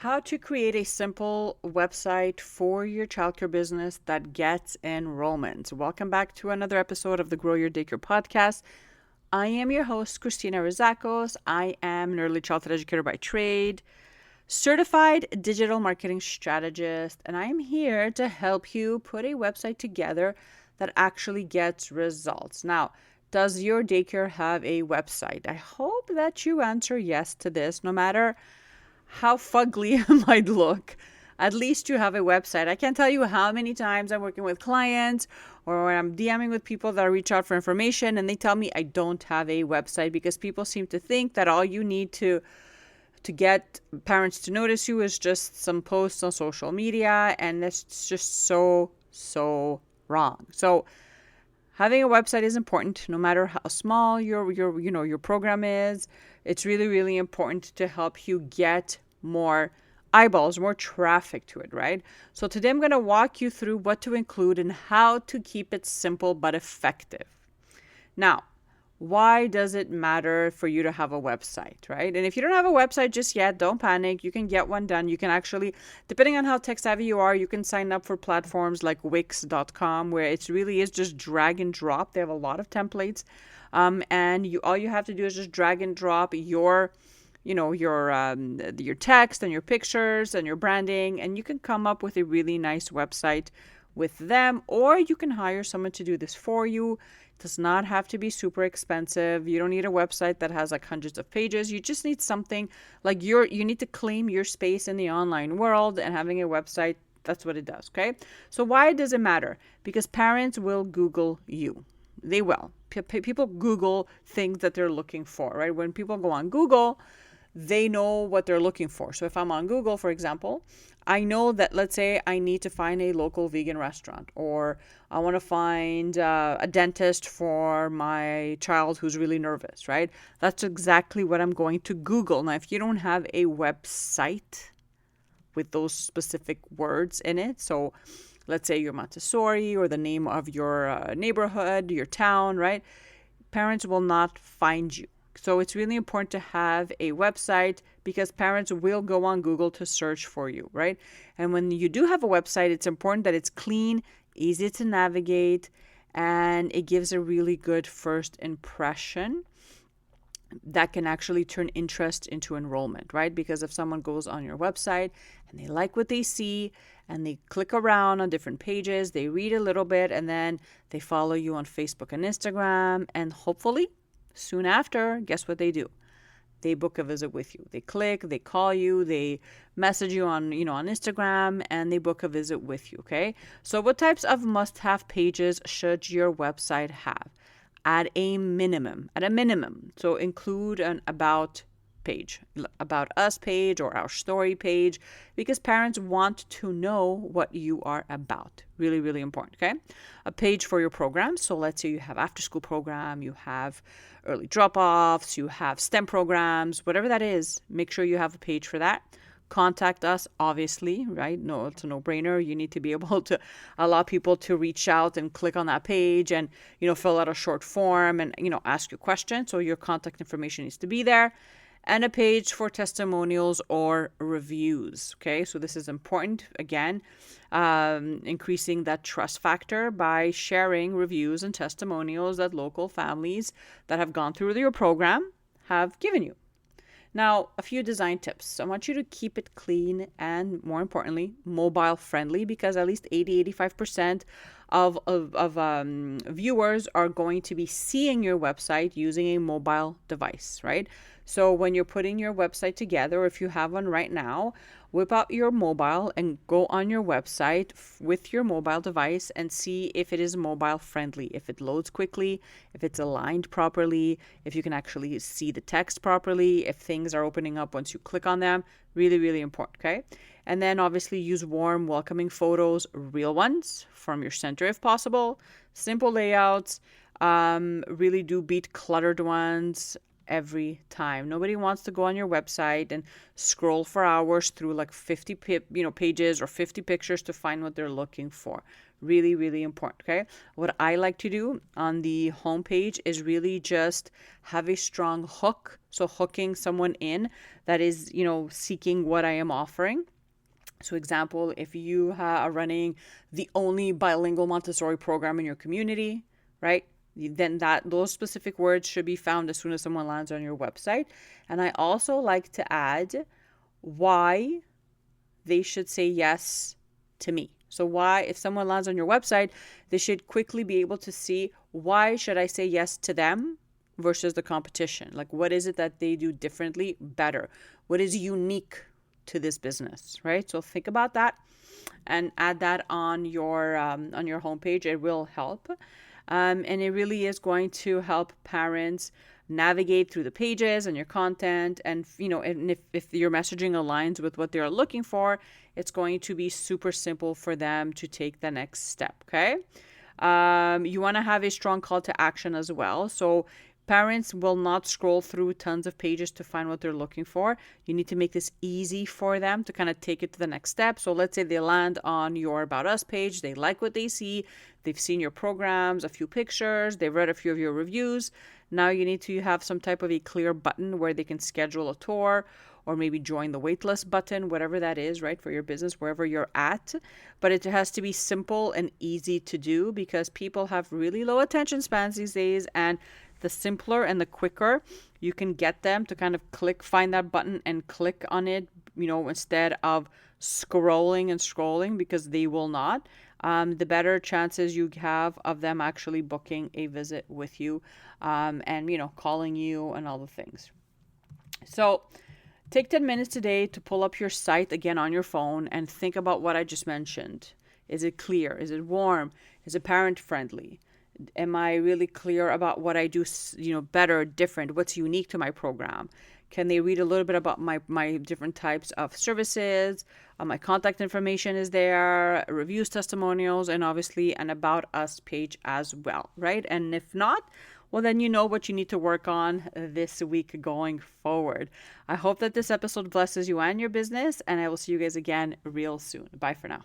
How to create a simple website for your childcare business that gets enrollments. Welcome back to another episode of the Grow Your Daycare podcast. I am your host, Christina Rizakos. I am an early childhood educator by trade, certified digital marketing strategist, and I am here to help you put a website together that actually gets results. Now, does your daycare have a website? I hope that you answer yes to this, no matter how fugly it might look. At least you have a website. I can't tell you how many times I'm working with clients or when I'm DMing with people that reach out for information and they tell me I don't have a website, because people seem to think that all you need to get parents to notice you is just some posts on social media, and that's just so wrong. So having a website is important, no matter how small your program is. It's really important to help you get more eyeballs, more traffic to it, right? So today I'm going to walk you through what to include and how to keep it simple but effective. Now, why does it matter for you to have a website, right? And if you don't have a website just yet, don't panic. You can get one done. You can actually, depending on how tech savvy you are, you can sign up for platforms like Wix.com, where it really is just drag and drop. They have a lot of templates. And all you have to do is just drag and drop your text and your pictures and your branding, and you can come up with a really nice website with them, or you can hire someone to do this for you. It does not have to be super expensive. You don't need a website that has like hundreds of pages. You just need something like you need to claim your space in the online world, and having a website, that's what it does, okay? So why does it matter? Because parents will Google you. They will. People Google things that they're looking for, right? When people go on Google, they know what they're looking for. So if I'm on Google, for example, I know that, let's say I need to find a local vegan restaurant, or I want to find a dentist for my child who's really nervous, right? That's exactly what I'm going to Google. Now, if you don't have a website with those specific words in it, so let's say you're Montessori, or the name of your neighborhood, your town, right? Parents will not find you. So it's really important to have a website, because parents will go on Google to search for you, right? And when you do have a website, it's important that it's clean, easy to navigate, and it gives a really good first impression that can actually turn interest into enrollment, right? Because if someone goes on your website and they like what they see and they click around on different pages, they read a little bit, and then they follow you on Facebook and Instagram, and hopefully soon after, guess what they do? They book a visit with you. They click, they call you, they message you on Instagram, and they book a visit with you, okay? So what types of must-have pages should your website have? At a minimum. So include an about page, about us page, or our story page, because parents want to know what you are about. Really important, okay? A page for your program. So let's say you have after school program, you have early drop-offs, you have STEM programs, whatever that is, make sure you have a page for that. Contact us, obviously, right? No, it's a no-brainer. You need to be able to allow people to reach out and click on that page and, fill out a short form and, ask you questions. So your contact information needs to be there. And a page for testimonials or reviews, okay? So this is important, again, increasing that trust factor by sharing reviews and testimonials that local families that have gone through your program have given you. Now, a few design tips. I want you to keep it clean and, more importantly, mobile friendly, because at least 80-85% of viewers are going to be seeing your website using a mobile device, right? So when you're putting your website together, if you have one right now, whip out your mobile and go on your website with your mobile device and see if it is mobile friendly, if it loads quickly, if it's aligned properly, if you can actually see the text properly, if things are opening up once you click on them. Really important, okay? And then obviously use warm, welcoming photos, real ones from your center if possible. Simple layouts. Really do beat cluttered ones every time. Nobody wants to go on your website and scroll for hours through like 50 pages or 50 pictures to find what they're looking for. Really, really important. Okay. What I like to do on the homepage is really just have a strong hook. So hooking someone in that is, seeking what I am offering. So, example, if you are running the only bilingual Montessori program in your community, right? Then those specific words should be found as soon as someone lands on your website. And I also like to add why they should say yes to me. So why, if someone lands on your website, they should quickly be able to see why should I say yes to them versus the competition? Like, what is it that they do differently, better? What is unique to this business, right? So think about that and add that on your homepage. It will help, and it really is going to help parents navigate through the pages and your content. And and if your messaging aligns with what they're looking for, it's going to be super simple for them to take the next step. Okay. You want to have a strong call to action as well. So parents will not scroll through tons of pages to find what they're looking for. You need to make this easy for them to kind of take it to the next step. So let's say they land on your About Us page. They like what they see. They've seen your programs, a few pictures. They've read a few of your reviews. Now you need to have some type of a clear button where they can schedule a tour or maybe join the waitlist button, whatever that is, right, for your business, wherever you're at. But it has to be simple and easy to do because people have really low attention spans these days, and the simpler and the quicker you can get them to kind of find that button and click on it, instead of scrolling, because they will not, the better chances you have of them actually booking a visit with you, and, calling you and all the things. So take 10 minutes today to pull up your site again on your phone and think about what I just mentioned. Is it clear? Is it warm? Is it parent friendly? Am I really clear about what I do, better, different, what's unique to my program? Can they read a little bit about my different types of services? My contact information is there, reviews, testimonials, and obviously an About Us page as well, right? And if not, well, then you know what you need to work on this week going forward. I hope that this episode blesses you and your business, and I will see you guys again real soon. Bye for now.